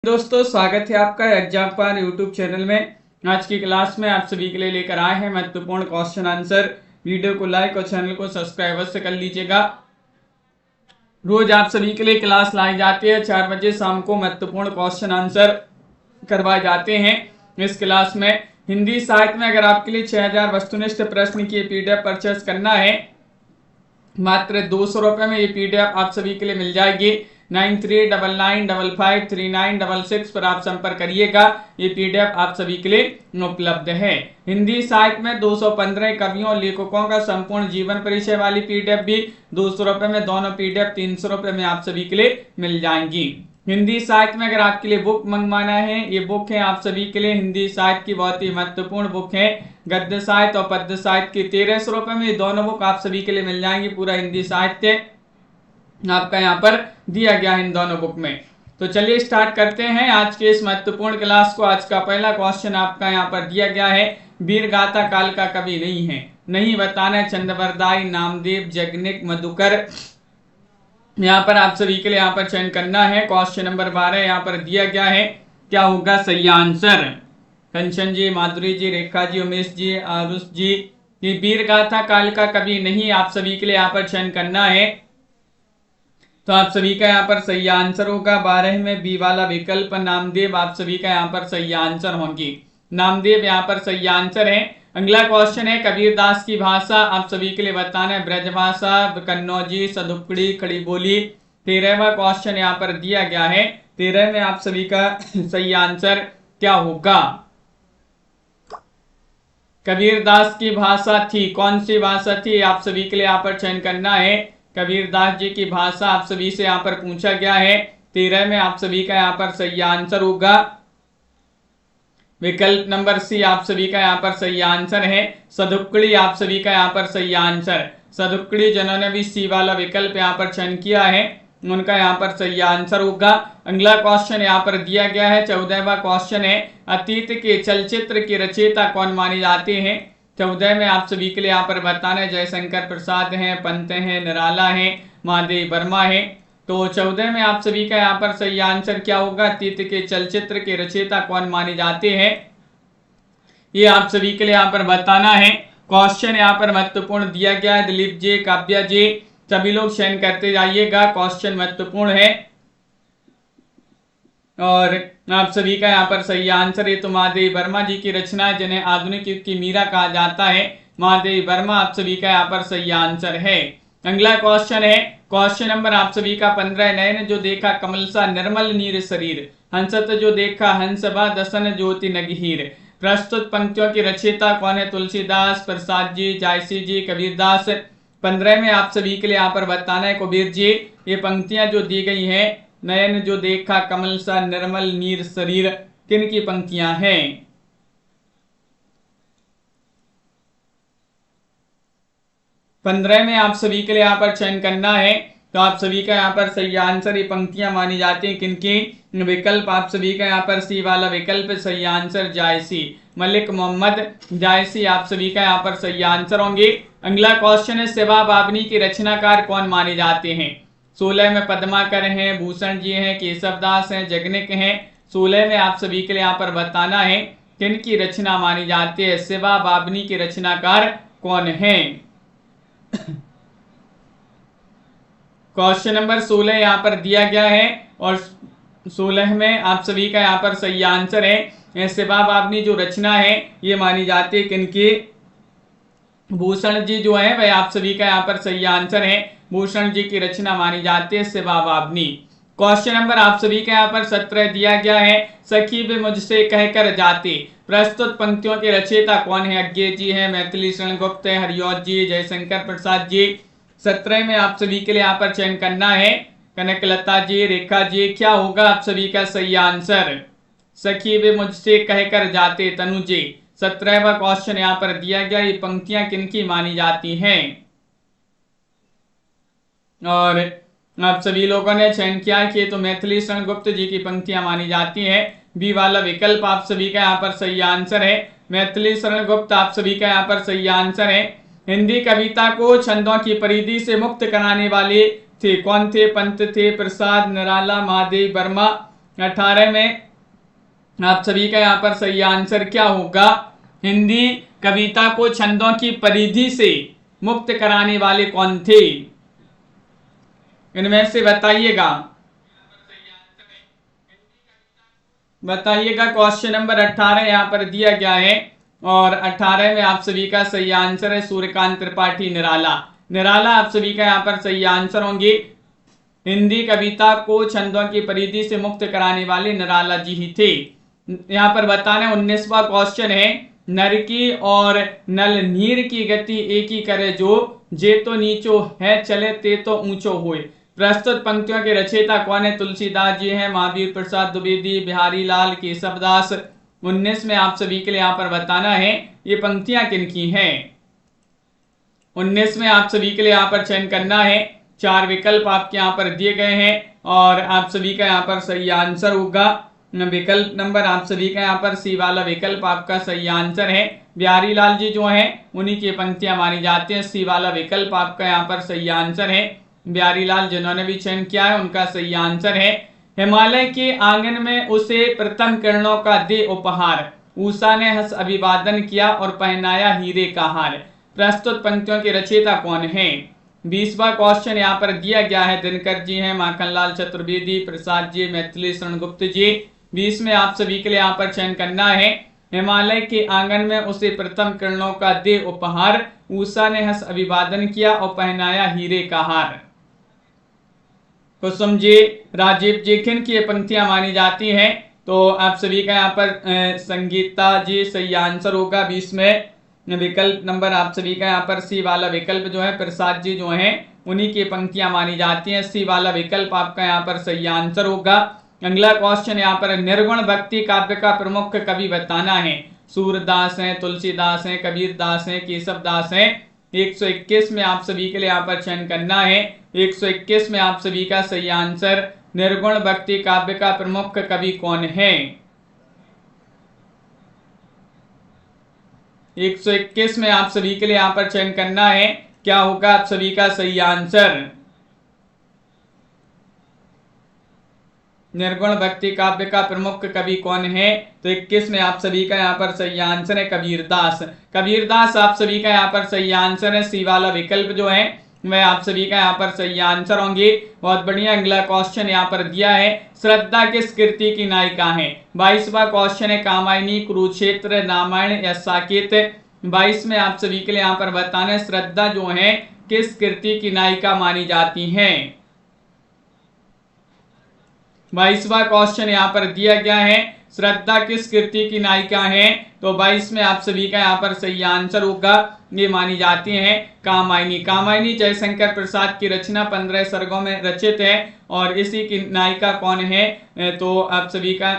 दोस्तों स्वागत है आपका एग्जाम यूट्यूब चैनल में। आज की क्लास में आप सभी के लिए लेकर आए हैं महत्वपूर्ण क्वेश्चन आंसर। वीडियो को लाइक और चैनल को सब्सक्राइब अवश्य कर लीजिएगा। रोज आप सभी के लिए क्लास लाई जाती है 4 बजे शाम को। महत्वपूर्ण क्वेश्चन आंसर करवाए जाते हैं इस क्लास में। हिंदी साहित्य में अगर आपके लिए 6000 वस्तुनिष्ठ प्रश्न की पीडीएफ परचेस करना है, मात्र 200 रुपये में ये पीडीएफ आप सभी के लिए मिल जाएगी। 9399553966 पर आप संपर्क करिएगा। ये पीडीएफ आप सभी के लिए उपलब्ध है। हिंदी साहित्य में 215 कवियों और लेखकों का संपूर्ण जीवन परिचय वाली पीडीएफ भी 200 रुपये में, दोनों पीडीएफ 300 रुपये में आप सभी के लिए मिल जाएंगी। हिंदी साहित्य में अगर आपके लिए बुक मंगवाना है, ये बुक है आप सभी के लिए हिंदी साहित्य की बहुत ही महत्वपूर्ण बुक है। गद्य साहित्य और पद्य साहित्य की 1300 रुपये में दोनों बुक आप सभी के लिए मिल जाएंगी। पूरा हिंदी साहित्य आपका यहाँ पर दिया गया है इन दोनों बुक में। तो चलिए स्टार्ट करते हैं आज के इस महत्वपूर्ण क्लास को। आज का पहला क्वेश्चन आपका यहाँ पर दिया गया है, वीरगाथा काल का कवि नहीं है, नहीं बताना। चंद्रवरदाई, नामदेव, जगनिक, मधुकर। यहाँ पर आप सभी के लिए यहाँ पर चयन करना है। क्वेश्चन नंबर 12 यहाँ पर दिया गया है, क्या होगा सही आंसर। कंचन जी, माधुरी जी, रेखा जी, उमेश जी, आरुष जी, ये वीरगाथा काल का कवि नहीं, आप सभी के लिए यहाँ पर चयन करना है। तो आप सभी का यहाँ पर सही आंसर होगा 12 में बी वाला विकल्प नामदेव। आप सभी का यहाँ पर सही आंसर होंगी नामदेव, यहाँ पर सही आंसर है। अगला क्वेश्चन है, कबीरदास की भाषा आप सभी के लिए बताना है, ब्रजभाषा, कन्नौजी, सदुपड़ी, खड़ी बोली। 13वां क्वेश्चन यहाँ पर दिया गया है। 13 में आप सभी का सही आंसर क्या होगा। कबीरदास की भाषा थी, कौन सी भाषा थी, आप सभी के लिए यहाँ पर चयन करना है। कबीरदास जी की भाषा आप सभी से यहाँ पर पूछा गया है। 13 में आप सभी का यहाँ पर सही आंसर होगा विकल्प नंबर सी। आप सभी का यहाँ पर सही आंसर है सदुपड़ी। आप सभी का यहाँ पर सही आंसर सदुपड़ी, जिन्होंने भी सी वाला विकल्प यहाँ पर चयन किया है, उनका यहाँ पर सही आंसर होगा। अगला क्वेश्चन यहाँ पर दिया गया है, 14वां क्वेश्चन है, अतीत के चलचित्र के रचयिता कौन माने जाते हैं। 14 में आप सभी के लिए यहाँ पर बताना है, जयशंकर प्रसाद हैं, पंत हैं, निराला हैं, महादेव वर्मा है। तो 14 में आप सभी का यहाँ पर सही आंसर क्या होगा, अतीत के चलचित्र के रचयिता कौन माने जाते हैं, ये आप सभी के लिए यहाँ पर बताना है। क्वेश्चन यहाँ पर महत्वपूर्ण दिया गया है, दिलीप जी, काव्या जी, सभी लोग चयन करते जाइएगा, क्वेश्चन महत्वपूर्ण है। और आप सभी का यहाँ पर सही आंसर है तो महादेव वर्मा जी की रचना है, जिन्हें आधुनिक युग की मीरा कहा जाता है। महादेव वर्मा आप सभी का यहाँ पर सही आंसर है। अगला क्वेश्चन है, क्वेश्चन नंबर आप सभी का 15, नयन जो देखा कमल सा निर्मल नीर शरीर, हंसत जो देखा हंसबा दसन ज्योति नगहीर। प्रस्तुत पंक्तियों की रचयिता कौन है, तुलसीदास, प्रसाद जी, जायसी जी, कबीरदास। 15 में आप सभी के लिए यहाँ पर बताना है कबीर जी। ये पंक्तियां जो दी गई हैं, नयन जो देखा कमल सा निर्मल नीर शरीर, किन की पंक्तियां हैं। पंद्रह में आप सभी के लिए यहाँ पर चयन करना है। तो आप सभी का यहाँ पर सही आंसर, ये पंक्तियां मानी जाती हैं किनकी। विकल्प आप सभी का यहाँ पर सी वाला विकल्प सही आंसर जायसी, मलिक मोहम्मद जायसी आप सभी का यहाँ पर सही आंसर होंगे। अगला क्वेश्चन है, सेवा बावनी के रचनाकार कौन माने जाते हैं। 16 में पद्माकर हैं, भूषण जी हैं, केशवदास हैं, जगनिक हैं। 16 में आप सभी के लिए यहाँ पर बताना है किन की रचना मानी जाती है, सेवा बावनी के रचनाकार कौन है। क्वेश्चन नंबर 16 यहाँ पर दिया गया है और 16 में आप सभी का यहाँ पर सही आंसर है, सेवा बावनी जो रचना है ये मानी जाती है किनकी, भूषण जी जो है वह आप सभी का यहाँ पर सही आंसर है, भूषण जी की रचना मानी जाती है सेवा बावनी। क्वेश्चन नंबर आप सभी का यहाँ पर 17 दिया गया है, सखी वे मुझसे कहकर जाते, प्रस्तुत पंक्तियों के रचयिता कौन है, अज्ञे जी है, मैथिली शरण गुप्त है, हरिऔध जी, जयशंकर प्रसाद जी। 17 में आप सभी के लिए यहाँ पर चयन करना है, कनकलता जी, रेखा जी, क्या होगा आप सभी का सही आंसर, सखी वे मुझसे कहकर जाते, तनु जी। 17वां क्वेश्चन यहाँ पर दिया गया, ये पंक्तियां किनकी मानी जाती हैं। और आप सभी लोगों ने चयन किया कि तो मैथिली शरण गुप्त जी की पंक्तियां मानी जाती हैं। बी वाला विकल्प आप सभी का यहाँ पर सही आंसर है, मैथिली शरण गुप्त आप सभी का यहाँ पर सही आंसर है। हिंदी कविता को छंदों की परिधि से मुक्त कराने वाले थे, कौन थे, पंत थे, प्रसाद, निराला, महादेव वर्मा। 18 में आप सभी का यहाँ पर सही आंसर क्या होगा? हिंदी कविता को छंदों की परिधि से मुक्त कराने वाले कौन थे? इनमें से बताइएगा। क्वेश्चन नंबर 18 यहाँ पर दिया गया है और 18 में आप सभी का सही आंसर है सूर्यकांत त्रिपाठी निराला। निराला आप सभी का यहाँ पर सही आंसर होंगे। हिंदी कविता को छंदों की परिधि से मुक्त कराने वाले निराला जी ही थे। यहाँ पर बताना 19वां क्वेश्चन है, नर की और नल नीर की गति एक ही करे जो, जे तो नीचो है चले ते तो ऊंचो होए। प्रस्तुत पंक्तियों के रचयिता कौन है? तुलसीदास जी हैं, महावीर प्रसाद द्विवेदी, बिहारी लाल, केशवदास। 19 में आप सभी के लिए यहाँ पर बताना है ये पंक्तियां किनकी हैं। 19 में आप सभी के लिए यहाँ पर चयन करना है। 4 विकल्प आपके यहाँ पर दिए गए हैं और आप सभी का यहाँ पर सही आंसर होगा विकल्प नंबर आप सभी का यहाँ पर सी वाला विकल्प आपका सही आंसर है। बिहारी लाल जी जो हैं उन्हीं की पंक्तियां मानी जाती हैं। सी वाला विकल्प आपका यहाँ पर सही आंसर है। बिहारी लाल जिन्होंने भी चयन किया है उनका सही आंसर है। हिमालय के आंगन में उसे प्रथम किरणों का दे उपहार, उषा ने हंस अभिवादन किया और पहनाया हीरे का हार। प्रस्तुत पंक्तियों के रचयिता कौन है? 20वां क्वेश्चन यहाँ पर दिया गया है। दिनकर जी हैं, माखनलाल चतुर्वेदी, प्रसाद जी, मैथिली शरण गुप्त जी। 20 में आप सभी के लिए यहाँ पर चयन करना है। हिमालय के आंगन में उसे प्रथम किरणों का दे उपहार, उषा ने हंस अभिवादन किया और पहनाया हीरे का हार। कुसुम जी, राजीव जी, किन की पंक्तियां मानी जाती हैं? तो आप सभी का यहाँ पर संगीता जी सही आंसर होगा। 20 में विकल्प नंबर आप सभी का यहाँ पर सी वाला विकल्प जो है प्रसाद जी जो हैं उन्हीं की पंक्तियां मानी जाती हैं। सी वाला विकल्प आपका यहाँ पर सही आंसर होगा। अगला क्वेश्चन यहाँ पर निर्गुण भक्ति काव्य का प्रमुख कवि बताना है। सूरदास हैं, तुलसीदास हैं, कबीरदास हैं, केशवदास हैं। 121 में आप सभी के लिए यहाँ पर चयन करना है। 121 में आप सभी का सही आंसर निर्गुण भक्ति काव्य का प्रमुख कवि कौन है? 121 में आप सभी के लिए यहाँ पर चयन करना है। क्या होगा आप सभी का सही आंसर? निर्गुण भक्ति काव्य का प्रमुख कवि कौन है? तो 21 में आप सभी का यहाँ पर सही आंसर है कबीरदास। कबीरदास आप सभी का यहाँ पर सही आंसर है। सी वाला विकल्प जो है वह आप सभी का यहाँ पर सही आंसर होंगे। बहुत बढ़िया। अगला क्वेश्चन यहाँ पर दिया है, श्रद्धा किस कृति की नायिका है? 22वां क्वेश्चन है, कामायनी, कुरुक्षेत्र, रामायण या साकेत। 22 में आप सभी के लिए यहाँ पर बताना है श्रद्धा जो है किस कृति की नायिका मानी जाती है। 22वां क्वेश्चन यहाँ पर दिया गया है, श्रद्धा किस कृति की नायिका है? तो 22 में आप सभी का यहाँ पर सही आंसर होगा, ये मानी जाती है कामायनी। कामायनी जयशंकर प्रसाद की रचना 15 सर्गों में रचित है और इसी की नायिका कौन है? तो आप सभी का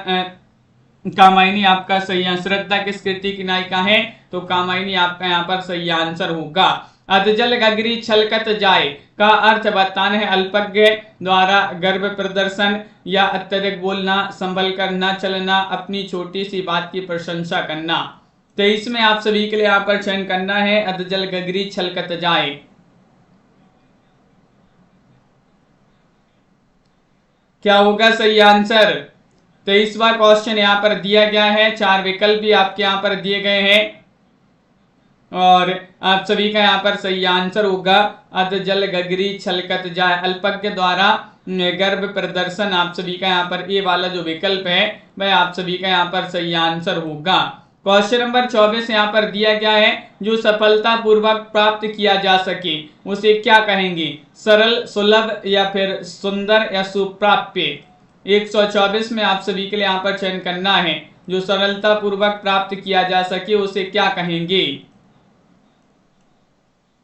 कामायनी आपका सही आंसर। श्रद्धा किस कृति की नायिका है? तो कामायनी आपका यहाँ पर सही आंसर होगा। अधजल गगरी छलकत जाए का अर्थ बताना है अल्पज्ञ द्वारा गर्भ प्रदर्शन या अत्यधिक बोलना, संभल कर न चलना, अपनी छोटी सी बात की प्रशंसा करना। 23 में आप सभी के लिए यहाँ पर चयन करना है अधजल गगरी छलकत जाए। क्या होगा सही आंसर? 23वां क्वेश्चन यहाँ पर दिया गया है। 4 विकल्प भी आपके यहाँ पर दिए गए हैं और आप सभी का यहाँ पर सही आंसर होगा अधजल गगरी छलकत जाए। अल्पज्ञ द्वारा गर्भ प्रदर्शन आप सभी का यहाँ पर ये वाला जो विकल्प है वह आप सभी का यहाँ पर सही आंसर होगा। क्वेश्चन नंबर 24 यहाँ पर दिया गया है, जो सफलता पूर्वक प्राप्त किया जा सके उसे क्या कहेंगे? सरल, सुलभ या फिर सुंदर या सुप्राप्य। 124 में आप सभी के लिए यहाँ पर चयन करना है, जो सरलता पूर्वक प्राप्त किया जा सके उसे क्या कहेंगे?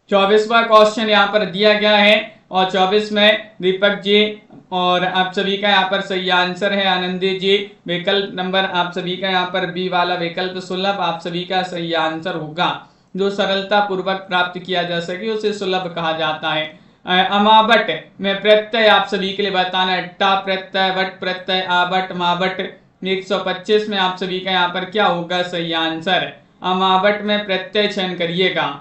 24वां क्वेश्चन यहाँ पर दिया गया है और 24 में दीपक जी और आप सभी का यहाँ पर सही आंसर है आनंदी जी। विकल्प नंबर आप सभी का यहाँ पर बी वाला विकल्प सुलभ आप सभी का सही आंसर होगा। जो सरलता पूर्वक प्राप्त किया जा सके उसे सुलभ कहा जाता है। अमावट में प्रत्यय आप सभी के लिए बताना है, टा प्रत्यय, वट प्रत्यय, आवट, मावट। 125 में आप सभी का यहाँ पर क्या होगा सही आंसर? अमावट में प्रत्यय चयन करिएगा।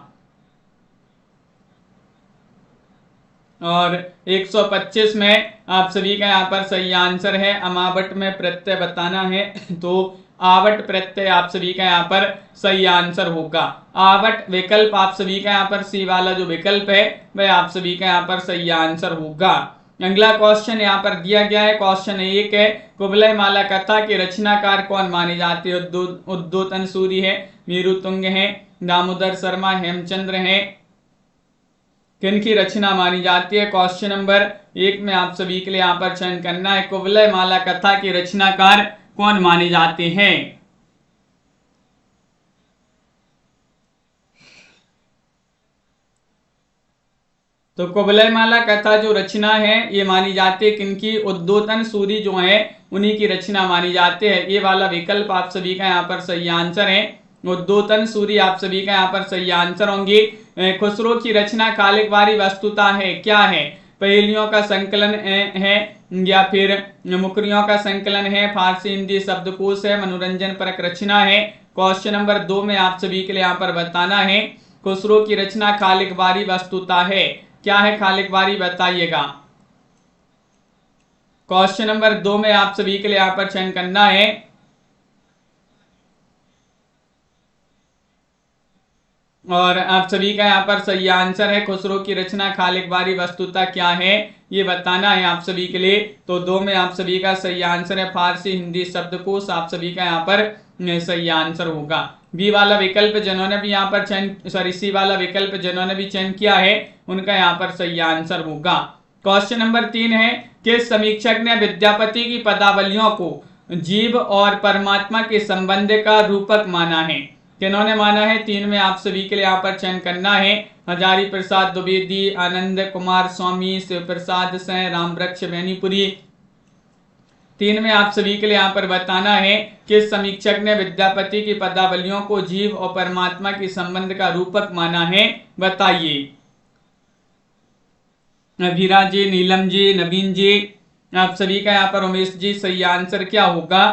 और 125 में आप सभी का यहाँ पर सही आंसर है अमावट में प्रत्यय बताना है, तो आवट प्रत्यय आप सभी का यहाँ पर सही आंसर होगा। आवट विकल्प आप सभी का यहाँ पर सी वाला जो विकल्प है वह आप सभी का यहाँ पर सही आंसर होगा। अगला क्वेश्चन यहाँ पर दिया गया है, क्वेश्चन 1 है, कुवलय माला कथा के रचनाकार कौन माने जाते हैं? उद्योतन सूरी है, वीरुतुंग है, दामोदर शर्मा, हेमचंद्र है, किनकी रचना मानी जाती है? क्वेश्चन नंबर 1 में आप सभी के लिए यहाँ पर चयन करना है, कुवलय माला कथा के रचनाकार कौन माने जाते हैं? तो कुवलय माला कथा जो रचना है ये मानी जाती है किनकी? उद्योतन सूरी जो है उन्हीं की रचना मानी जाती है। ये वाला विकल्प आप सभी का यहाँ पर सही आंसर है, उद्योतन सूरी आप सभी का यहाँ पर सही आंसर होंगे। खुसरो की रचना खालिक बारी वस्तुता है, क्या है? पहेलियों का संकलन है या फिर मुकरियों का संकलन है, फारसी हिंदी शब्दकोश है, मनोरंजन परक रचना है। क्वेश्चन नंबर 2 में आप सभी के लिए यहाँ पर बताना है, खुसरो की रचना खालिक बारी वस्तुता है, क्या है खालिक बारी बताइएगा। क्वेश्चन नंबर 2 में आप सभी के लिए यहाँ पर चयन करना है, और आप सभी का यहाँ पर सही आंसर है खुसरो की रचना खालिक बारी वस्तुता क्या है ये बताना है आप सभी के लिए। तो 2 में आप सभी का सही आंसर है फारसी हिंदी शब्दकोश, आप सभी का यहाँ पर सही आंसर होगा। बी वाला विकल्प जिन्होंने भी यहाँ पर चयन सी वाला विकल्प जिन्होंने भी चयन किया है उनका यहाँ पर सही आंसर होगा। क्वेश्चन नंबर 3 है, किस समीक्षक ने विद्यापति की पदावलियों को जीव और परमात्मा के संबंध का रूपक माना है? किन्होंने माना है? 3 में आप सभी के लिए यहाँ पर चयन करना है, हजारी प्रसाद द्विवेदी, आनंद कुमार स्वामी, शिव प्रसाद से, रामवृक्ष बेनीपुरी। 3 में आप सभी के लिए यहाँ पर बताना है कि समीक्षक ने विद्यापति की पदावलियों को जीव और परमात्मा के संबंध का रूपक माना है, बताइए। अभिरा जी, नीलम जी, नवीन जी, आप सभी का यहाँ पर उमेश जी सही आंसर क्या होगा?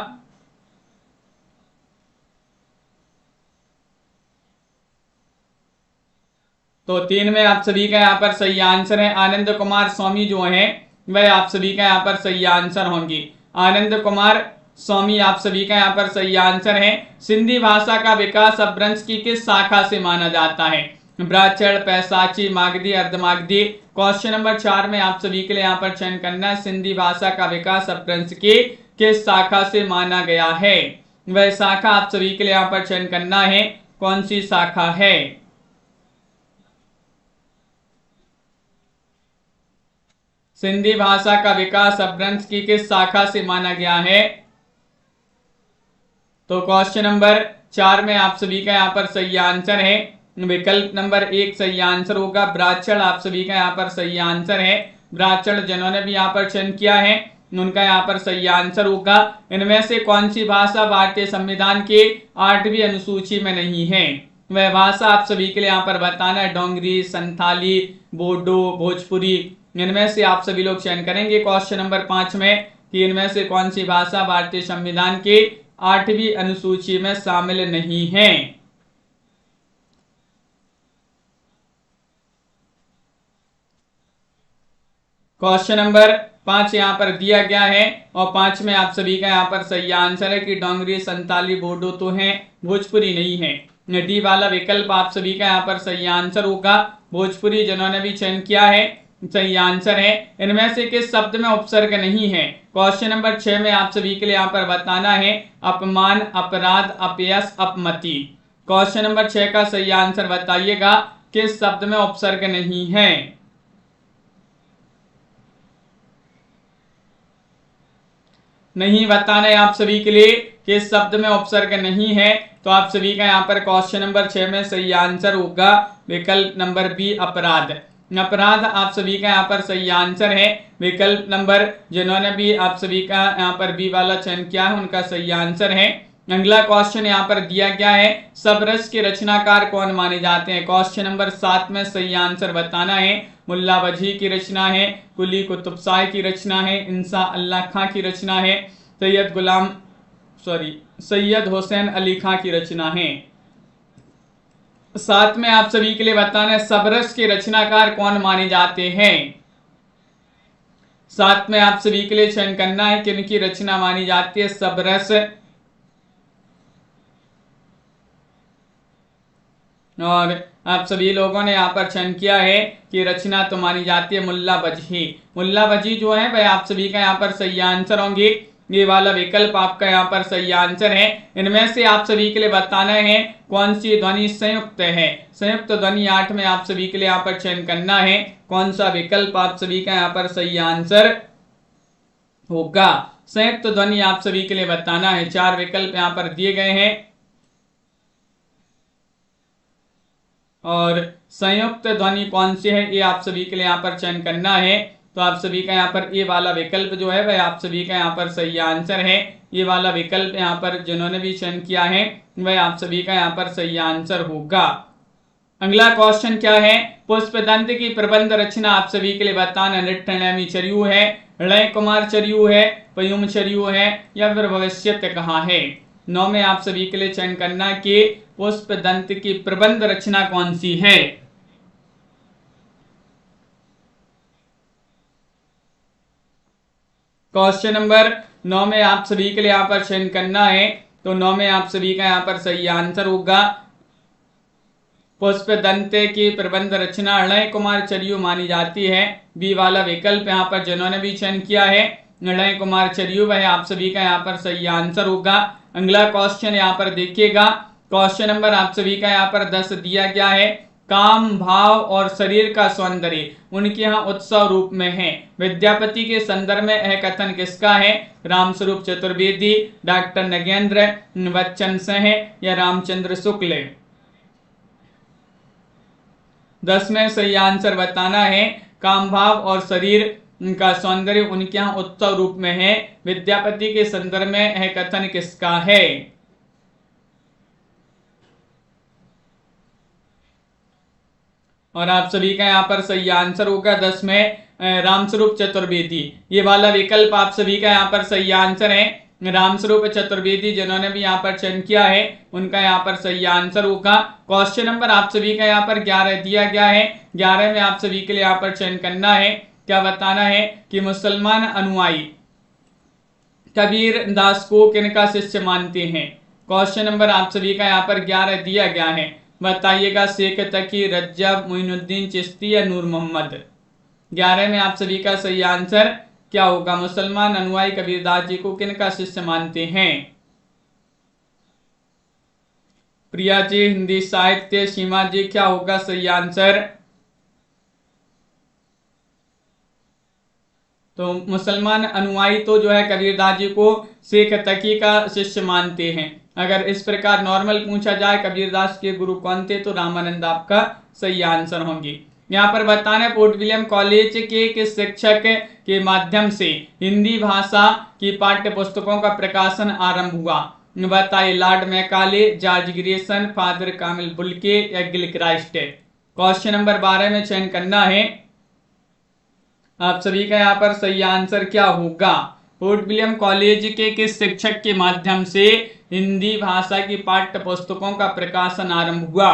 तो 3 में आप सभी का यहाँ पर सही आंसर है आनंद कुमार स्वामी जो है वह आप सभी का यहाँ पर सही आंसर होंगे। आनंद कुमार स्वामी आप सभी का यहाँ पर सही आंसर है। सिंधी भाषा का विकास अपभ्रंश की किस शाखा से माना जाता है? ब्राह्मण, पैसाची, मागधी, अर्धमागधी। क्वेश्चन नंबर 4 में आप सभी के लिए यहाँ पर चयन करना है, सिंधी भाषा का विकास अपभ्रंश की किस शाखा से माना गया है? वह शाखा आप सभी के लिए यहाँ पर चयन करना है, कौन सी शाखा है? सिंधी भाषा का विकास अपभ्रंश की किस शाखा से माना गया है? तो क्वेश्चन नंबर 4 में आप सभी का यहाँ पर सही आंसर है, विकल्प नंबर 1 सही आंसर होगा, ब्राह्मण आप सभी का यहाँ पर सही आंसर है। ब्राह्मण जिन्होंने भी यहाँ पर चयन किया है उनका यहाँ पर सही आंसर होगा। इनमें से कौन सी भाषा भारतीय संविधान के 8वीं अनुसूची में नहीं है? वह भाषा आप सभी के लिए यहाँ पर बताना है, डोंगरी, संथाली, बोडो, भोजपुरी। इनमें से आप सभी लोग चयन करेंगे क्वेश्चन नंबर 5 में कि इनमें से कौन सी भाषा भारतीय संविधान के 8वीं अनुसूची में शामिल नहीं है। क्वेश्चन नंबर 5 यहाँ पर दिया गया है और 5 में आप सभी का यहाँ पर सही आंसर है कि डोंगरी, संताली, बोडो तो है, भोजपुरी नहीं है। डी वाला विकल्प आप सभी का यहाँ पर सही आंसर होगा, भोजपुरी जिन्होंने भी चयन किया है सही आंसर है। इनमें से किस शब्द में उपसर्ग नहीं है? क्वेश्चन नंबर 6 में आप सभी के लिए यहाँ पर बताना है, अपमान, अपराध, अपयश, अपमति। क्वेश्चन नंबर 6 का सही आंसर बताइएगा, किस शब्द में उपसर्ग नहीं है? नहीं बताना है आप सभी के लिए किस शब्द में उपसर्ग नहीं है, तो आप सभी का यहाँ पर क्वेश्चन नंबर 6 में सही आंसर होगा विकल्प नंबर बी, अपराध। अपराध आप सभी का यहाँ पर सही आंसर है। विकल्प नंबर जिन्होंने भी आप सभी का यहाँ पर बी वाला चयन किया है उनका सही आंसर है। अगला क्वेश्चन यहाँ पर दिया गया है, सबरस के रचनाकार कौन माने जाते हैं? क्वेश्चन नंबर 7 में सही आंसर बताना है, मुल्ला वजी की रचना है, कुली कुतुबशाह की रचना है, इंसा अल्लाह खां की रचना है, सैयद हुसैन अली खां की रचना है। 7 में आप सभी के लिए बताना है, सबरस के रचनाकार कौन माने जाते हैं? साथ में आप सभी के लिए चयन करना है कि उनकी रचना मानी जाती है सबरस। और आप सभी लोगों ने यहाँ पर चयन किया है कि रचना तो मानी जाती है मुल्ला वजही। मुल्ला वजही जो है वह आप सभी का यहाँ पर सही आंसर होंगे। ये वाला विकल्प आपका यहाँ पर सही आंसर है। इनमें से आप सभी के लिए बताना है कौन सी ध्वनि संयुक्त है। संयुक्त ध्वनि 8 में आप सभी के लिए यहाँ पर चयन करना है कौन सा विकल्प आप सभी का यहाँ पर सही आंसर होगा। संयुक्त ध्वनि आप सभी के लिए बताना है। 4 विकल्प यहाँ पर दिए गए हैं और संयुक्त ध्वनि कौन सी है ये आप सभी के लिए यहाँ पर चयन करना है। तो आप सभी का यहाँ पर ये वाला विकल्प जो है वह आप सभी का यहाँ पर सही आंसर है। ये वाला विकल्प यहाँ पर जिन्होंने भी चयन किया है वह आप सभी का यहाँ पर सही आंसर होगा। अगला क्वेश्चन क्या है, पुष्पदंत की प्रबंध रचना आप सभी के लिए बताना। नृत्यनेमी चर्यू है, ऋण कुमार चर्यू है, पयुम चर्यू है या फिर भविष्यत कहाँ है। 9 में आप सभी के लिए चयन करना कि पुष्पदंत की प्रबंध रचना कौन सी है। क्वेश्चन नंबर 9 में आप सभी के लिए यहाँ पर चयन करना है। तो 9 में आप सभी का यहाँ पर सही आंसर होगा पुष्पदंत की प्रबंध रचना ऋण कुमार चर्यू मानी जाती है। बी वाला विकल्प यहाँ पर जिन्होंने भी चयन किया है ऋण कुमार चर्यू वह आप सभी का यहाँ पर सही आंसर होगा। अगला क्वेश्चन यहाँ पर देखिएगा। क्वेश्चन नंबर आप सभी का यहाँ पर 10 दिया गया है। काम भाव और शरीर का सौंदर्य उनके यहाँ उत्सव रूप में है। विद्यापति के संदर्भ में यह कथन किसका है। रामस्वरूप चतुर्वेदी, डॉक्टर नगेंद्र बच्चन सिंह या रामचंद्र शुक्ल। 10 में सही आंसर बताना है। काम भाव और शरीर का सौंदर्य उनके यहाँ उत्सव रूप में है। विद्यापति के संदर्भ में यह कथन किसका है। और आप सभी का यहाँ पर सही आंसर होगा 10 में रामस्वरूप चतुर्वेदी। ये वाला विकल्प आप सभी का यहाँ पर सही आंसर है। रामस्वरूप चतुर्वेदी जिन्होंने भी यहाँ पर चयन किया है उनका यहाँ पर सही आंसर होगा। क्वेश्चन नंबर आप सभी का यहाँ पर 11 दिया गया है। 11 में आप सभी के लिए यहाँ पर चयन करना है। क्या बताना है कि मुसलमान अनुयायी कबीर दास को किनका शिष्य मानते हैं। क्वेश्चन नंबर आप सभी का यहाँ पर 11 दिया गया है। बताइएगा शेख तकी, रज्जब, मोइनुद्दीन चिश्ती या नूर मोहम्मद। 11 में आप सभी का सही आंसर क्या होगा। मुसलमान अनुयायी कबीरदास जी को किनका शिष्य मानते हैं। प्रिया जी हिंदी साहित्य, सीमा जी क्या होगा सही आंसर। तो मुसलमान अनुयायी तो जो है कबीरदास जी को शेख तकी का शिष्य मानते हैं। अगर इस प्रकार नॉर्मल पूछा जाए कबीरदास के गुरु कौन थे तो रामानंद आपका सही आंसर होंगे। यहाँ पर बताना है फोर्ट विलियम कॉलेज के किस शिक्षक के माध्यम से हिंदी भाषा की पाठ्य पुस्तकों का प्रकाशन आरंभ हुआ। बताइए Lord Macaulay, George Grayson, father कामिल बुल्के या गिलक्राइस्ट। क्वेश्चन नंबर 12 में चयन करना है। आप सभी का यहाँ पर सही आंसर क्या होगा। फोर्ट विलियम कॉलेज के किस शिक्षक के माध्यम से हिंदी भाषा की पाठ्य पुस्तकों का प्रकाशन आरंभ हुआ।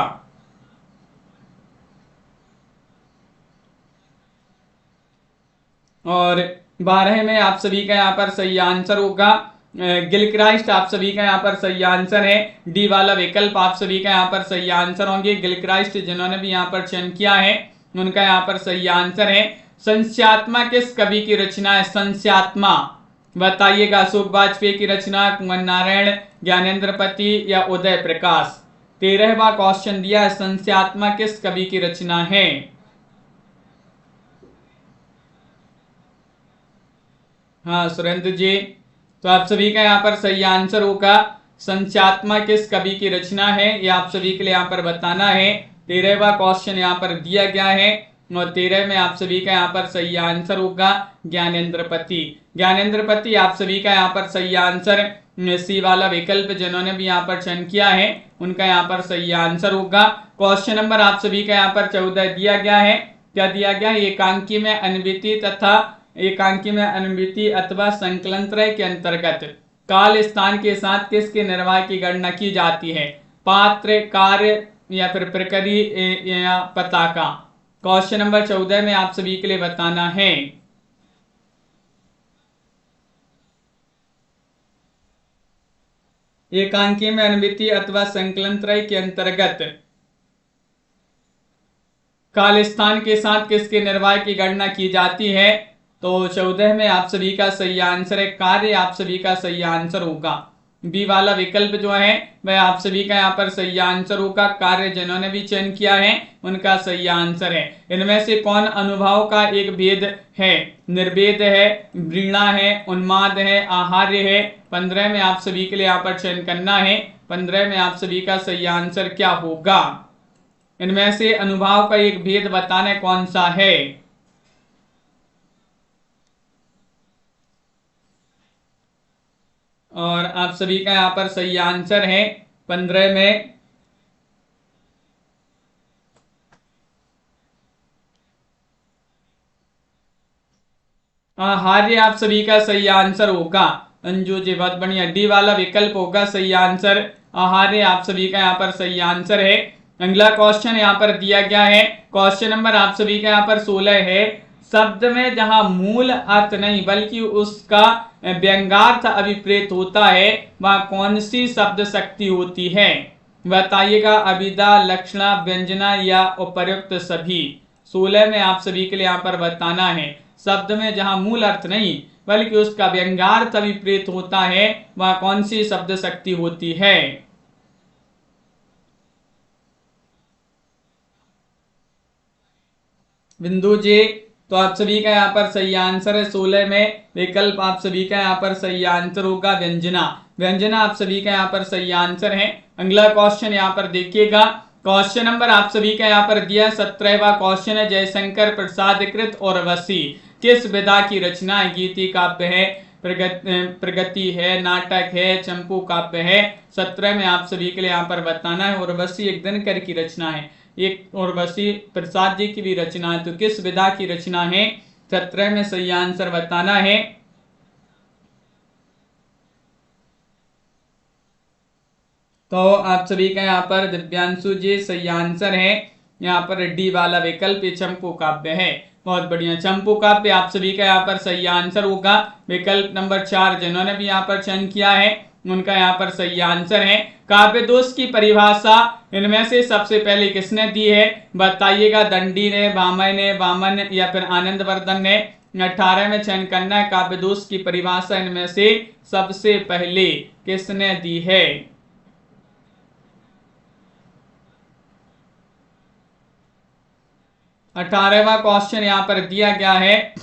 और 12 में आप सभी का यहाँ पर सही आंसर होगा गिलक्राइस्ट। आप सभी का यहाँ पर सही आंसर है। डी वाला विकल्प आप सभी का यहाँ पर सही आंसर होंगे। गिलक्राइस्ट जिन्होंने भी यहाँ पर चयन किया है उनका यहाँ पर सही आंसर है। संस्यात्मा किस कवि की रचना है। संस्यात्मा बताइएगा अशोक वाजपेयी की रचना, कुंवर नारायण, ज्ञानेंद्र पति या उदय प्रकाश। 13वां क्वेश्चन दिया है संस्यात्मा किस कवि की रचना है। हाँ सुरेंद्र जी, तो आप सभी का यहाँ पर सही आंसर होगा संस्यात्मा किस कवि की रचना है। ये आप सभी के लिए यहाँ पर बताना है। 13वां क्वेश्चन यहाँ पर दिया गया है और 13 में आप सभी का यहाँ पर सही आंसर होगा ज्ञानेंद्र पति। ज्ञानेंद्र पति आप सभी का यहाँ पर सही आंसर सी वाला विकल्प जिन्होंने भी यहाँ पर चयन किया है उनका यहाँ पर सही आंसर होगा। क्वेश्चन नंबर आप सभी का यहाँ पर 14 दिया गया है। क्या दिया गया है। एकांकी में अनविति तथा एकांकी में अनविति अथवा संकलन त्रय के अंतर्गत काल स्थान के साथ किसके निर्वाह की गणना की जाती है। पात्र, कार्य या फिर प्रकरी या पताका। क्वेश्चन नंबर 14 में आप सभी के लिए बताना है। एकांकी में अनुमिति अथवा संकलन त्रय के अंतर्गत काल स्थान के साथ किसके निर्वाह की गणना की जाती है? तो 14 में आप सभी का सही आंसर है कार्य, आप सभी का सही आंसर होगा। बी वाला विकल्प जो है वह आप सभी का यहाँ पर सही आंसर होगा। कार्य जिन्होंने भी चयन किया है उनका सही आंसर है। इनमें से कौन अनुभाव का एक भेद है? निर्वेद है, वृणा है, उन्माद है, आहार्य है। 15 में आप सभी के लिए यहाँ पर चयन करना है। 15 में आप सभी का सही आंसर क्या होगा? इनमें से अनुभाव का एक भेद बताना कौन सा है? और आप सभी का यहाँ पर सही आंसर है 15 में आहार्य आप सभी का सही आंसर होगा। अंजू जी बहुत बढ़िया, डी वाला विकल्प होगा सही आंसर। आहार्य आप सभी का यहाँ पर सही आंसर है। अगला क्वेश्चन यहाँ पर दिया गया है, क्वेश्चन नंबर आप सभी का यहाँ पर 16 है। शब्द में जहां मूल अर्थ नहीं बल्कि उसका व्यंग्यार्थ अभिप्रेत होता है वह कौन सी शब्द शक्ति होती है? बताइएगा। अभिधा, लक्षणा, व्यंजना या उपर्युक्त सभी। 16 में आप सभी के लिए यहाँ पर बताना है। शब्द में जहां मूल अर्थ नहीं बल्कि उसका व्यंग्यार्थ अभिप्रेत होता है वह कौन सी शब्द शक्ति होती है? बिंदु जी, तो आप सभी का यहाँ पर सही आंसर है 16 में विकल्प आप सभी का यहाँ पर सही आंसर होगा व्यंजना। व्यंजना आप सभी का यहाँ पर सही आंसर है। अगला क्वेश्चन यहाँ पर देखिएगा, क्वेश्चन नंबर आप सभी का यहाँ पर दिया 17वां क्वेश्चन है। जयशंकर प्रसाद कृत और वसी किस विधा की रचना है? गीति काव्य है, प्रगति है, नाटक है, चंपू काव्य है। 17 में आप सभी के लिए यहाँ पर बताना है। और वसी एक दिनकर की रचना है, एक और वसी प्रसाद जी की भी रचना है। तो किस विधा की रचना है? 17 में सही आंसर बताना है। तो आप सभी का यहाँ पर दिव्यांशु जी सही आंसर है यहाँ पर डी वाला विकल्प चंपू काव्य है। बहुत बढ़िया, चंपू काव्य आप सभी का यहाँ पर सही आंसर होगा। विकल्प नंबर 4 जिन्होंने भी यहाँ पर चयन किया है उनका यहाँ पर सही आंसर है। काव्य दोष की परिभाषा इनमें से सबसे पहले किसने दी है? बताइएगा। दंडी ने, वामन ने, वामन या फिर आनंदवर्धन ने। 18 में चयन करना है। काव्य दोष की परिभाषा इनमें से सबसे पहले किसने दी है? अठारहवां क्वेश्चन यहां पर दिया गया है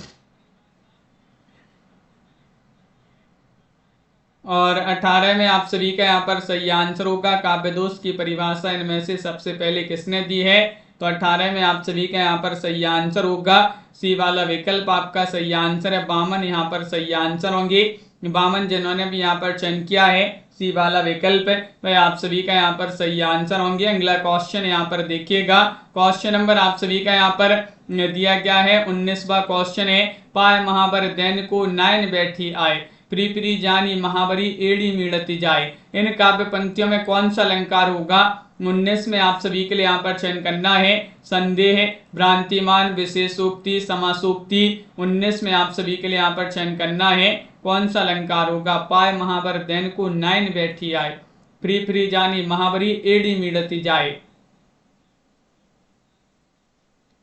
और 18 में आप सभी का यहाँ पर सही आंसर होगा। काव्य दोष की परिभाषा इनमें से सबसे पहले किसने दी है? तो 18 में आप सभी का यहाँ पर सही आंसर होगा सी वाला विकल्प आपका सही आंसर है। वामन यहाँ पर सही आंसर होंगे। वामन जिन्होंने भी यहाँ पर चयन किया है सी वाला विकल्प वह आप सभी का यहाँ पर सही आंसर होंगे। अगला क्वेश्चन यहाँ पर देखिएगा, क्वेश्चन नंबर आप सभी का यहाँ पर दिया गया है 19वां क्वेश्चन है। पाय महावर दैन को नयन बैठी आए, प्री प्री जानी महावरी एड़ी मीड़ती जाए। इन काव्य पंक्तियों में कौन सा अलंकार होगा? 19 में आप सभी के लिए यहाँ पर चयन करना है। संदेह, भ्रांतिमान, विशेषोक्ति, समासोक्ति। 19 में आप सभी के लिए यहाँ पर चयन करना है। कौन सा अलंकार होगा? पाय महावर दैन को नयन बैठी आए, प्री प्री जानी महावरी एड़ी मीड़ती जाए।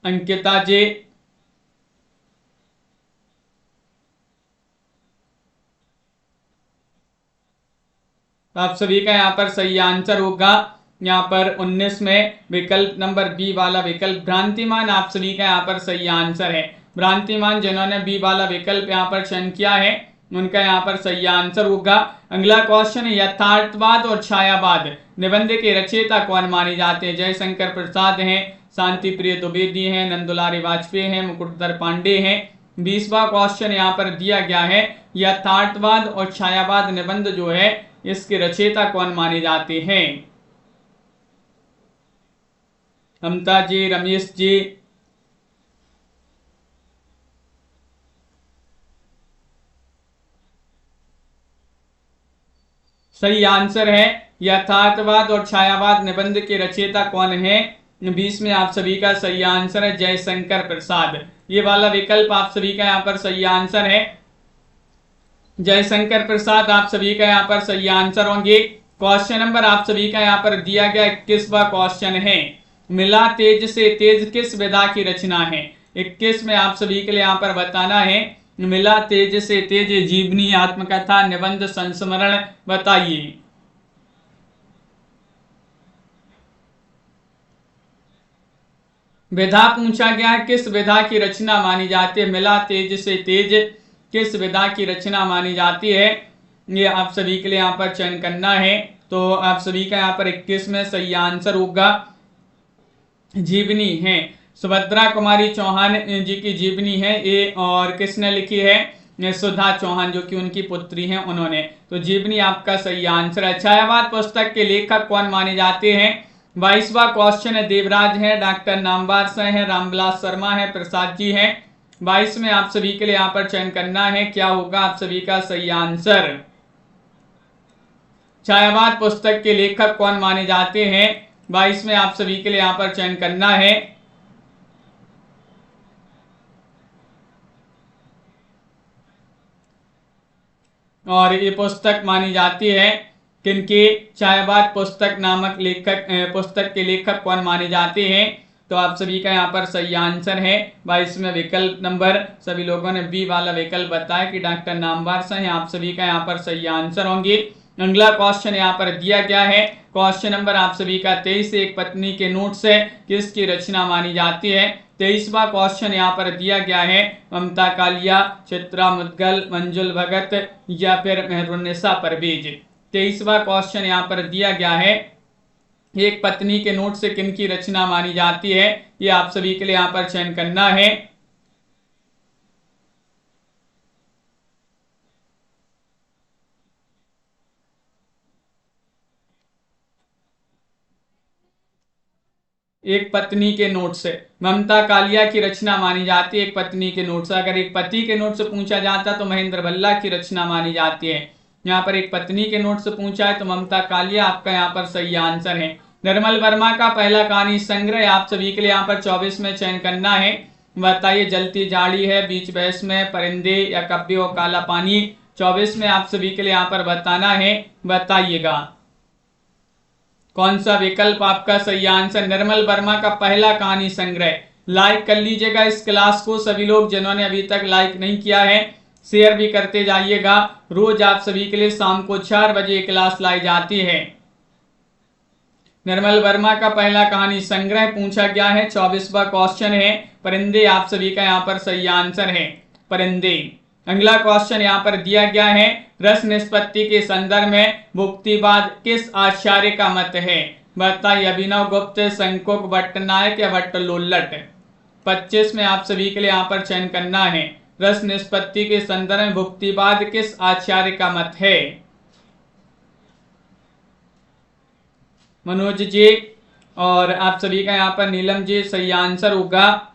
अंकिता जी, आप सभी का यहाँ पर सही आंसर होगा यहाँ पर 19 में विकल्प नंबर बी वाला विकल्प भ्रांतिमान आप सभी का यहाँ पर सही आंसर है। भ्रांतिमान जिन्होंने बी वाला विकल्प यहाँ पर चयन किया है उनका यहाँ पर सही आंसर होगा। अगला क्वेश्चन है, यथार्थवाद और छायावाद निबंध के रचयिता कौन माने जाते हैं? जयशंकर प्रसाद हैं, शांति प्रिय द्विवेदी हैं, नंदुलारी वाजपेयी हैं, मुकुटधर पांडे हैं। 20वां क्वेश्चन यहाँ पर दिया गया है, यथार्थवाद और छायावाद निबंध जो है इसके रचयिता कौन माने जाते हैं? ममता जी, रमेश जी, सही आंसर है यथार्थवाद और छायावाद निबंध के रचयिता कौन है? 20 में आप सभी का सही आंसर है जयशंकर प्रसाद। ये वाला विकल्प आप सभी का यहाँ पर सही आंसर है। जयशंकर प्रसाद आप सभी का यहाँ पर सही आंसर होंगे। क्वेश्चन नंबर आप सभी का यहाँ पर दिया गया 21वां क्वेश्चन है, मिला तेज से तेज किस विधा की रचना है। 21 में आप सभी के लिए यहाँ पर बताना है, मिला तेज से तेज जीवनी, आत्मकथा, निबंध, संस्मरण, बताइए। विधा पूछा गया है, किस विधा की रचना मानी जाती है। मिला तेज से तेज किस विधा की रचना मानी जाती है, ये आप सभी के लिए यहाँ पर चयन करना है। तो आप सभी का यहाँ पर 21 में सही आंसर होगा जीवनी है। सुभद्रा कुमारी चौहान जी की जीवनी है ये, और किसने लिखी है, सुधा चौहान, जो कि उनकी पुत्री हैं उन्होंने। तो जीवनी आपका सही आंसर है। छायावाद पुस्तक के लेखक कौन माने जाते हैं। 22वां क्वेश्चन है, देवराज है, डॉक्टर नामवर से है, रामविलास शर्मा है, प्रसाद जी है। 22 में आप सभी के लिए यहाँ पर चयन करना है, क्या होगा आप सभी का सही आंसर। छायावाद पुस्तक के लेखक कौन माने जाते हैं, 22 में आप सभी के लिए यहाँ पर चयन करना है। और ये पुस्तक मानी जाती है किनकी, छायावाद पुस्तक नामक लेखक, पुस्तक के लेखक कौन माने जाते हैं। तो आप सभी का यहाँ पर सही आंसर है 22 में विकल्प नंबर, सभी लोगों ने बी वाला विकल्प बताया कि डॉक्टर नामवर से हैं। आप सभी का यहाँ पर सही आंसर होंगे। अगला क्वेश्चन यहाँ पर दिया गया है, क्वेश्चन नंबर आप सभी का 23, एक पत्नी के नोट से किसकी रचना मानी जाती है। 23वां क्वेश्चन यहाँ पर दिया गया है, ममता कालिया, चित्रा मुदगल, मंजुल भगत या फिर मेहरुन्निसा परवेज। 23वां क्वेश्चन यहाँ पर दिया गया है, एक पत्नी के नोट से किनकी रचना मानी जाती है, ये आप सभी के लिए यहाँ पर चयन करना है। एक पत्नी के नोट से ममता कालिया की रचना मानी जाती है। एक पत्नी के नोट से, अगर एक पति के नोट से पूछा जाता तो महेंद्र भल्ला की रचना मानी जाती है। यहाँ पर एक पत्नी के नोट से पूछा है तो ममता कालिया आपका यहाँ पर सही आंसर है। निर्मल वर्मा का पहला कहानी संग्रह आप सभी के लिए यहाँ पर 24 में चयन करना है, बताइए। जलती जाड़ी है, बीच बहस में, परिंदे या कब्बे और काला पानी। 24 में आप सभी के लिए यहाँ पर बताना है, बताइएगा कौन सा विकल्प आपका सही आंसर। निर्मल वर्मा का पहला कहानी संग्रह। लाइक कर लीजिएगा इस क्लास को सभी लोग, जिन्होंने अभी तक लाइक नहीं किया है शेयर भी करते जाइएगा। रोज आप सभी के लिए शाम को 4 बजे क्लास लाई जाती है। निर्मल वर्मा का पहला कहानी संग्रह पूछा गया है। 24वां क्वेश्चन है, परिंदे आप सभी का यहाँ पर सही आंसर है, परिंदे। अगला क्वेश्चन यहाँ पर दिया गया है, रस निष्पत्ति के संदर्भ में भुक्तिवाद किस आचार्य का मत है, बताइए। अभिनव गुप्त, शंकुक, भट्टनायक या भट्टलोल्लट। 25 में आप सभी के लिए यहाँ पर चयन करना है, रस निष्पत्ति के संदर्भ में भुक्तिवाद किस आचार्य का मत है। मनोज जी और आप सभी का यहाँ पर नीलम जी सही आंसर होगा।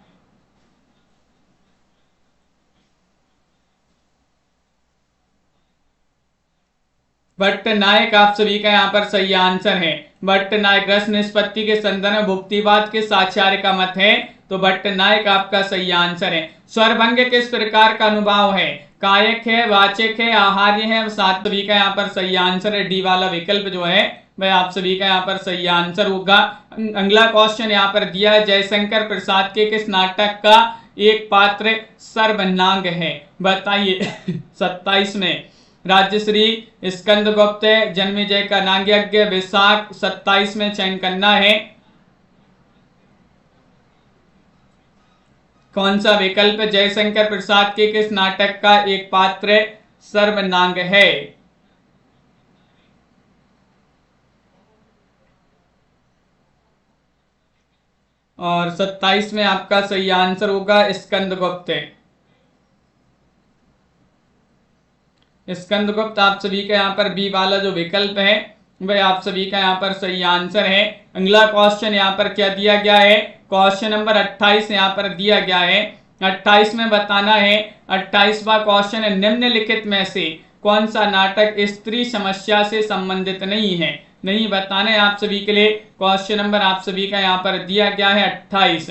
भट्टनायक आप सभी का यहाँ पर सही आंसर है। भट्टनायक, रस निष्पत्ति के संदर्भ में भुक्तिवाद किस आचार्य का मत है, तो भट्टनायक आपका सही आंसर है। स्वरभंग किस प्रकार का अनुभाव है, कायक है, वाचक है, आहार्य है। सात सभी का यहाँ पर सही आंसर है, डी वाला विकल्प जो है वह आप सभी का यहाँ पर सही आंसर होगा। अगला क्वेश्चन यहाँ पर दिया है, जयशंकर प्रसाद के किस नाटक का एक पात्र सर्वनांग है, बताइए। 27 में राज्यश्री, स्कंदगुप्त, जन्मेजय का नागयज्ञ, विशाख। 27 में चयन करना है, कौन सा विकल्प जयशंकर प्रसाद के किस नाटक का एक पात्र सर्वनांग है। और 27 में आपका सही आंसर होगा स्कंदगुप्त। स्कंदगुप्त आप सभी का यहाँ पर बी वाला जो विकल्प है वह आप सभी का यहाँ पर सही आंसर है। अगला क्वेश्चन यहाँ पर क्या दिया गया है, क्वेश्चन नंबर 28 यहाँ पर दिया गया है। 28 में बताना है, 28वां क्वेश्चन है, निम्नलिखित में से कौन सा नाटक स्त्री समस्या से संबंधित नहीं है। नहीं बताना है आप सभी के लिए। क्वेश्चन नंबर आप सभी का यहाँ पर दिया गया है 28,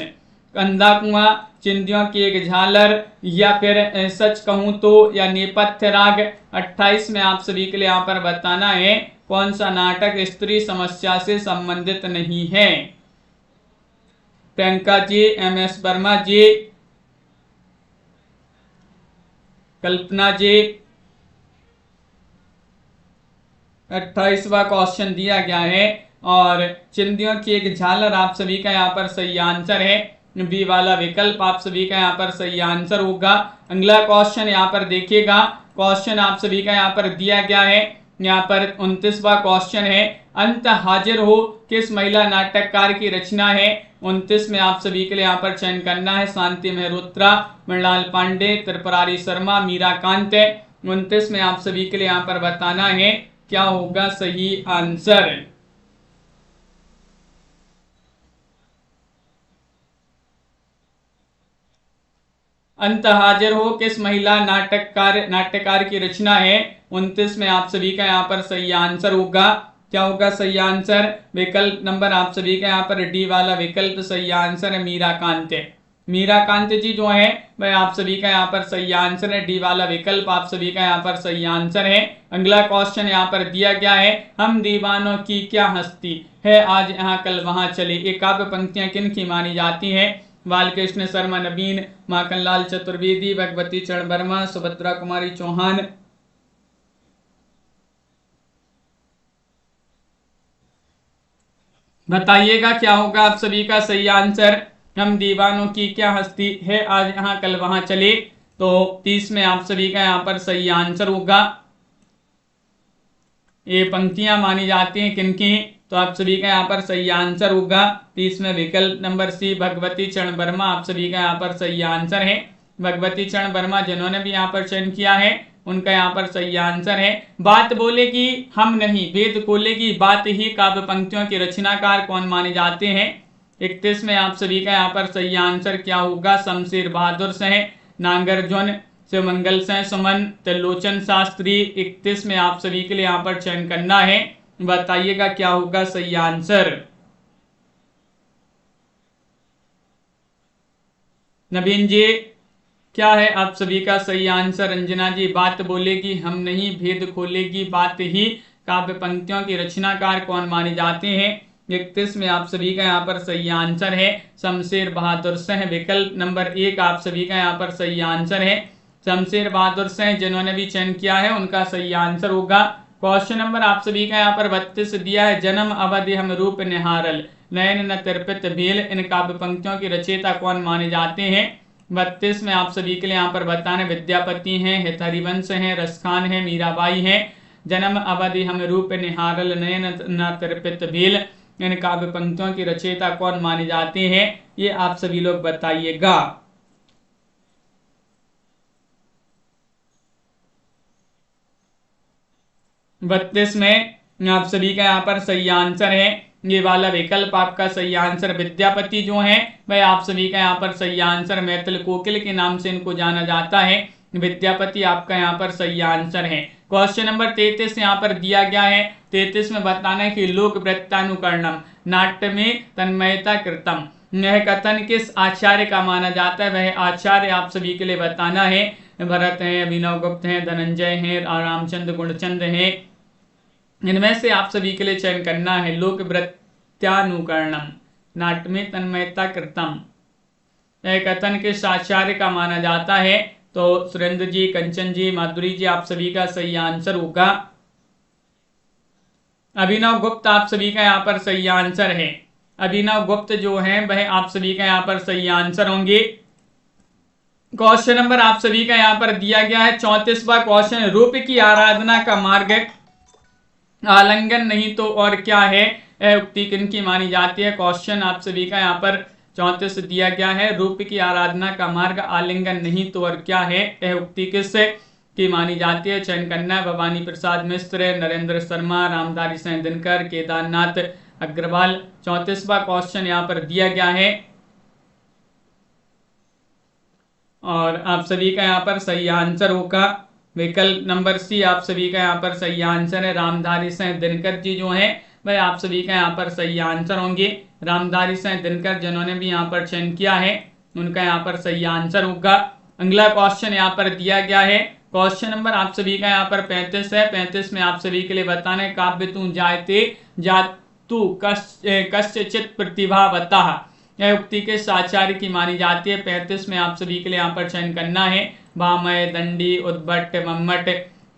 कंधा कुआं, चिंदियों की एक झालर या फिर सच कहूं तो या नेपथ्य राग। 28 में आप सभी के लिए यहाँ पर बताना है कौन सा नाटक स्त्री समस्या से संबंधित नहीं है? प्रियंका जी, MS वर्मा जी, कल्पना जी। 28वां क्वेश्चन दिया गया है और चिंदियों की एक झालर आप सभी का यहाँ पर सही आंसर है। बी वाला विकल्प आप सभी का यहाँ पर सही आंसर होगा। अगला क्वेश्चन यहाँ पर देखिएगा, क्वेश्चन आप सभी का यहाँ पर दिया गया है। यहाँ पर 29वां क्वेश्चन है, अंत हाजिर हो किस महिला नाटककार की रचना है? 29 में आप सभी के लिए यहाँ पर चयन करना है। शांति मेहरोत्रा, मृणाल पांडे, त्रिपुरारी शर्मा, मीरा कांत। 29 में आप सभी के लिए यहाँ पर बताना है क्या होगा सही आंसर। अंत हाजिर हो किस महिला नाट्यकार की रचना है? 29 में आप सभी का यहाँ पर सही आंसर होगा। क्या होगा सही आंसर? विकल्प नंबर आप सभी का यहाँ पर डी वाला विकल्प सही आंसर है, मीरा कांत। मीरा कांत जी जो है वह आप सभी का यहाँ पर सही आंसर है, डी वाला विकल्प आप सभी का यहाँ पर सही आंसर है। अगला क्वेश्चन यहाँ पर दिया गया है, हम दीवानों की क्या हस्ती है, आज यहाँ कल वहां चले। ये काव्य पंक्तियां किन की मानी जाती हैं? बालकृष्ण शर्मा नवीन, माखनलाल चतुर्वेदी, भगवती चरण वर्मा, सुभद्रा कुमारी चौहान। बताइएगा क्या होगा आप सभी का सही आंसर। हम दीवानों की क्या हस्ती है, आज यहाँ कल वहां चले। तो 30 में आप सभी का यहाँ पर सही आंसर होगा। ये पंक्तियां मानी जाती हैं किनकी? तो आप सभी का यहाँ पर सही आंसर होगा 30 में विकल्प नंबर सी, भगवती चरण वर्मा आप सभी का यहाँ पर सही आंसर है। भगवती चरण वर्मा जिन्होंने भी यहाँ पर चयन किया है उनका यहाँ पर सही आंसर है। बात बोलेगी हम नहीं, वेद खोलेगी बात ही काव्य पंक्तियों के रचनाकार कौन माने जाते हैं? 31 में आप सभी का यहाँ पर सही आंसर क्या होगा? शमशेर बहादुर सिंह, नागार्जुन, शिवमंगल सिंह सुमन, त्रिलोचन शास्त्री। 31 में आप सभी के लिए यहाँ पर चयन करना है। बताइएगा क्या होगा सही आंसर। नवीन जी क्या है आप सभी का सही आंसर? रंजना जी, बात बोलेगी हम नहीं, भेद खोलेगी बात ही काव्य पंक्तियों के रचनाकार कौन माने जाते हैं? 31 में आप सभी का यहाँ पर सही आंसर है शमशेर बहादुर सिंह, विकल्प नंबर 1 आप सभी का यहाँ पर सही आंसर है। शमशेर बहादुर सिंह जिन्होंने भी चयन किया है उनका सही आंसर होगा। क्वेश्चन नंबर आप सभी का यहाँ पर 32 दिया है, जन्म अवधि हम रूप निहारल, नयन न तिरपित भेल, इन काव्य पंक्तियों के रचयिता कौन माने जाते हैं? 32 में आप सभी के लिए यहाँ पर बताने विद्यापति हैं, हरिवंश हैं, रसखान है, मीराबाई हैं। जन्म अवधि हम रूप निहारल, नयन न तिरपित भेल, इन काव्य पंक्तियों की रचयिता कौन माने जाते हैं? ये आप सभी लोग बताइएगा। बत्तीस में आप सभी का यहाँ पर सही आंसर है ये वाला विकल्प आपका सही आंसर। विद्यापति जो है वह आप सभी का यहाँ पर सही आंसर, मैथिल कोकिल के नाम से इनको जाना जाता है। विद्यापति आपका यहाँ पर सही आंसर है। क्वेश्चन नंबर 33 यहाँ पर दिया गया है। 33 में बताना है कि लोक वृत्तानुकरणम नाट्य में तन्मयता कृतम, यह कथन किस आचार्य का माना जाता है? वह आचार्य आप सभी के लिए बताना है। भरत हैं, अभिनव गुप्त हैं, धनंजय हैं, रामचंद्र गुणचंद हैं। इनमें से आप सभी के लिए चयन करना है। लोक वृत्तानुकरणम नाट्य में तन्मयता कृतम, यह कथन किस आचार्य का माना जाता है? तो सुरेंद्र जी, कंचन जी, माधुरी जी आप सभी का सही आंसर होगा। अभिनव गुप्त आप सभी का यहाँ पर सही आंसर है। अभिनव गुप्त जो है वह आप सभी का यहाँ पर सही आंसर होंगे। क्वेश्चन नंबर आप सभी का यहाँ पर दिया गया है 34वां क्वेश्चन, रूप की आराधना का मार्ग आलिंगन नहीं तो और क्या है, यह उक्ति किनकी मानी जाती है? क्वेश्चन आप सभी का यहाँ पर 34 दिया गया है, रूप की आराधना का मार्ग आलिंगन नहीं तो और क्या है, यह उक्ति किस की मानी जाती है? चयन करना है। भवानी प्रसाद मिश्र, नरेंद्र शर्मा, रामधारी सिंह दिनकर, केदारनाथ अग्रवाल। 34वां क्वेश्चन यहाँ पर दिया गया है और आप सभी का यहाँ पर सही आंसर होगा विकल्प नंबर सी, आप सभी का यहाँ पर सही आंसर है। रामधारी सिंह दिनकर जी जो है वह आप सभी का यहाँ पर सही आंसर होंगे। रामधारी सिंह दिनकर जिन्होंने भी यहाँ पर चयन किया है उनका यहाँ पर सही आंसर होगा। अगला क्वेश्चन यहाँ पर दिया गया है क्वेश्चन नंबर आप सभी का यहाँ पर 35 है। 35 में आप सभी के लिए बताना है काव्य तू जायते जातु कश्चित प्रतिभावतः, यह उक्ति के साचार्य की मानी जाती है। 35 में आप सभी के लिए यहाँ पर चयन करना है भामय, दंडी, उद्भट, मम्मट।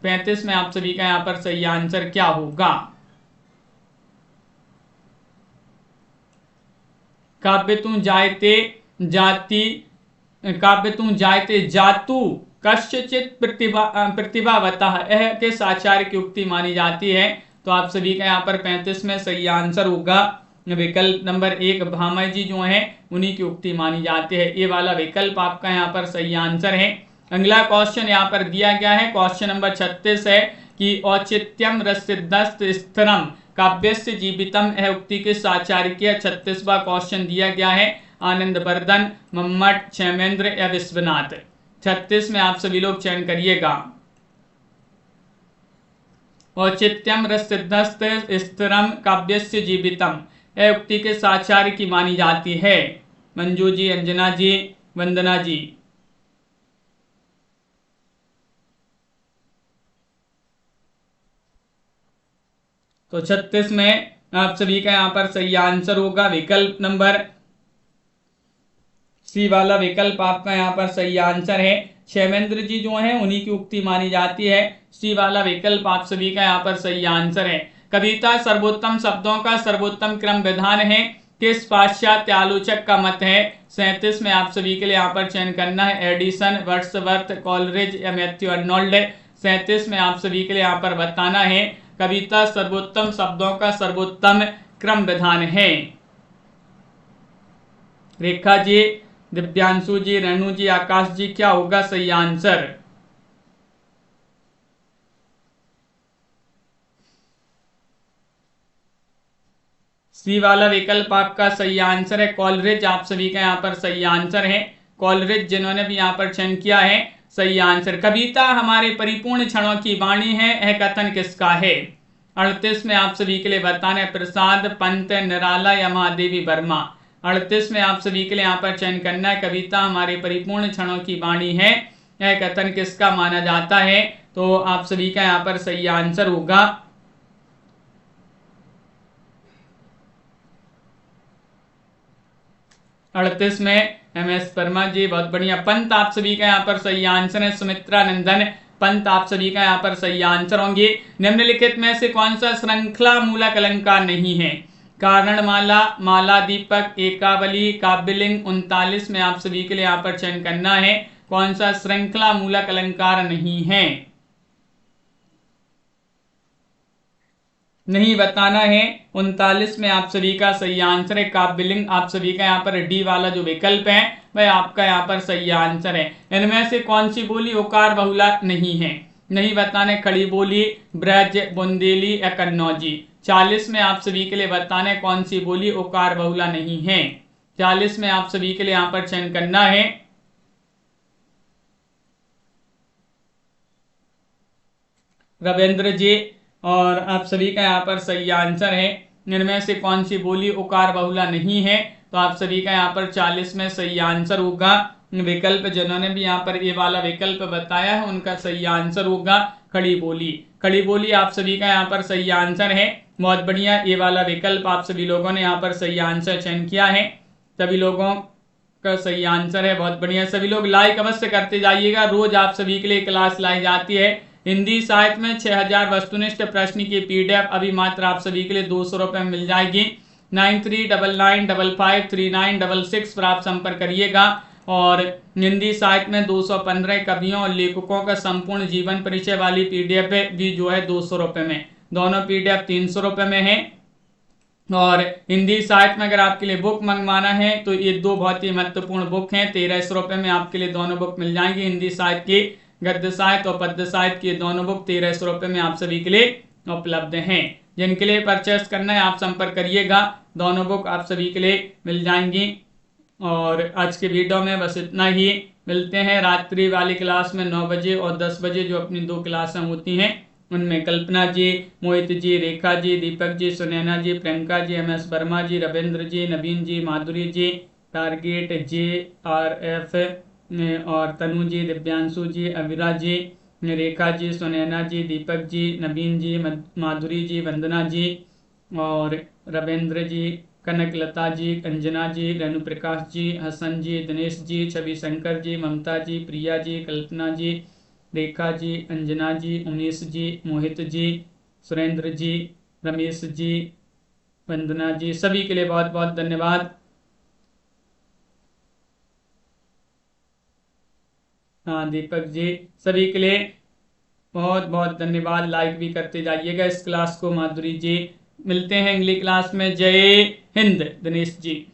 35 में आप सभी का यहाँ पर सही आंसर क्या होगा? काव्य तू जायते जाति काव्य तू जायते जातु कश्चित प्रतिभावतः, यह के साचार्य की उक्ति मानी जाती है। तो आप सभी का यहाँ पर 35 में सही आंसर होगा विकल्प नंबर 1, भामय जी जो है उन्हीं की उक्ति मानी जाती है। ये वाला विकल्प आपका यहाँ पर सही आंसर है। अगला क्वेश्चन यहाँ पर दिया गया है, क्वेश्चन नंबर 36 है कि औचित्यम रसिद्धस्त स्थिरम काव्यस्य जीवितम, यह उक्ति के साचार्य की 36वां क्वेश्चन दिया गया है। आनंद बर्धन, मम्मट, क्षेमेंद्र या विश्वनाथ। 36 में आप सभी लोग चयन करिएगा। औचित्यम रसिद्धस्त स्थिरम काव्यस्य जीवितम, यह उक्ति के साचार्य की मानी जाती है। मंजू जी, अंजना जी, वंदना जी। तो 36 में आप सभी का यहाँ पर सही आंसर होगा विकल्प नंबर सी वाला विकल्प आपका यहाँ पर सही आंसर है। क्षेमेंद्र जी जो है उन्हीं की उक्ति मानी जाती है। सी वाला विकल्प आप सभी का यहाँ पर सही आंसर है। कविता सर्वोत्तम शब्दों का सर्वोत्तम क्रम विधान है, किस पाश्चात्य आलोचक का मत है? 37 में आप सभी के लिए यहाँ पर चयन करना है एडिसन, वर्ड्सवर्थ, कॉलरिज या मैथ्यू अर्नोल्ड। 37 में आप सभी के लिए यहाँ पर बताना है कविता सर्वोत्तम शब्दों का सर्वोत्तम क्रम विधान है। रेखा जी, दिव्यांशु जी, रेणु जी, आकाश जी, क्या होगा सही आंसर? सी वाला विकल्प आपका सही आंसर है। कॉलरिज आप सभी का यहाँ पर सही आंसर है। कॉलरिज जिन्होंने भी यहाँ पर चयन किया है सही आंसर। कविता हमारे परिपूर्ण क्षणों की वाणी है, यह कथन किसका है? 38 में आप सभी के लिए बताना है प्रसाद, पंत, निराला या महादेवी वर्मा। 38 में आप सभी के लिए यहाँ पर चयन करना है कविता हमारे परिपूर्ण क्षणों की वाणी है, यह कथन किसका माना जाता है? तो आप सभी का यहाँ पर सही आंसर होगा 38 में MS वर्मा जी, बहुत बढ़िया। पंत आप सभी का यहाँ पर सही आंसर है। सुमित्रा नंदन, पंत आप सभी का यहाँ पर सही आंसर होंगे। निम्नलिखित में से कौन सा श्रृंखला मूलक अलंकार नहीं है? कारणमाला, माला दीपक, एकावली, काव्यलिंग। 39 में आप सभी के लिए यहाँ पर चयन करना है कौन सा श्रृंखला मूलक अलंकार नहीं है? नहीं बताना है। 39 में आप सभी का सही आंसर है काव्यलिंग। आप सभी का यहाँ पर डी वाला जो विकल्प है वह आपका यहाँ पर सही आंसर है। इनमें से कौन सी बोली ओकार बहुला नहीं है? नहीं बताने खड़ी बोली, ब्रज, बुंदेली या कन्नौजी। 40 में आप सभी के लिए बताने कौन सी बोली ओकार बहुला नहीं है। 40 में आप सभी के लिए यहाँ पर चयन करना है रविंद्र जी, और आप सभी का यहाँ पर सही आंसर है। इनमें से कौन सी बोली उकार बहुला नहीं है? तो आप सभी का यहाँ पर 40 में सही आंसर होगा विकल्प जिन्होंने भी यहाँ पर ये वाला विकल्प बताया है उनका सही आंसर होगा खड़ी बोली। खड़ी बोली आप सभी का यहाँ पर सही आंसर है। बहुत बढ़िया, ये वाला विकल्प आप सभी लोगों ने यहाँ पर सही आंसर चयन किया है। सभी लोगों का सही आंसर है, बहुत बढ़िया। सभी लोग लाइक अवश्य करते जाइएगा। रोज आप सभी के लिए क्लास लाई जाती है। हिंदी साहित्य में 6000 वस्तुनिष्ठ प्रश्न की PDF अभी मात्र आप सभी के लिए 200 रुपये में मिल जाएगी। 9399553966 पर आप संपर्क करिएगा। और हिंदी साहित्य में 215 कवियों और लेखकों का संपूर्ण जीवन परिचय वाली PDF भी जो है 200 रुपये में। दोनों PDF 300 रुपये में है। और हिंदी साहित्य में अगर आपके लिए बुक मंगवाना है तो ये दो बहुत ही महत्वपूर्ण बुक हैं। 1300 रुपये में आपके लिए दोनों बुक मिल जाएंगी। हिंदी साहित्य की गद्य साहित्य और पद्य साहित्य की दोनों बुक 1300 रुपये में आप सभी के लिए उपलब्ध हैं। जिनके लिए परचेस करना है आप संपर्क करिएगा। दोनों बुक आप सभी के लिए मिल जाएंगी। और आज के वीडियो में बस इतना ही। मिलते हैं रात्रि वाली क्लास में 9 बजे और 10 बजे जो अपनी 2 क्लासें होती हैं उनमें कल्पना जी, मोहित जी, रेखा जी, दीपक जी, सुनैना जी, प्रियंका जी, MS वर्मा जी, रविंद्र जी, नवीन जी, माधुरी जी, टारगेट JRF और तनु जी, दिव्यांशु जी, अविरा जी रेखा जी, सुनैना जी, दीपक जी, नवीन जी, माधुरी जी, वंदना जी और रविंद्र जी, कनकलता जी, अंजना जी, रेणु प्रकाश जी, हसन जी, दिनेश जी, छवि शंकर जी, ममता जी, प्रिया जी, कल्पना जी, रेखा जी, अंजना जी, उमेश जी, मोहित जी, सुरेंद्र जी, रमेश जी, वंदना जी, सभी के लिए बहुत बहुत धन्यवाद। हाँ दीपक जी, सभी के लिए बहुत बहुत धन्यवाद। लाइक भी करते जाइएगा इस क्लास को। माधुरी जी, मिलते हैं अगली क्लास में। जय हिंद। दिनेश जी।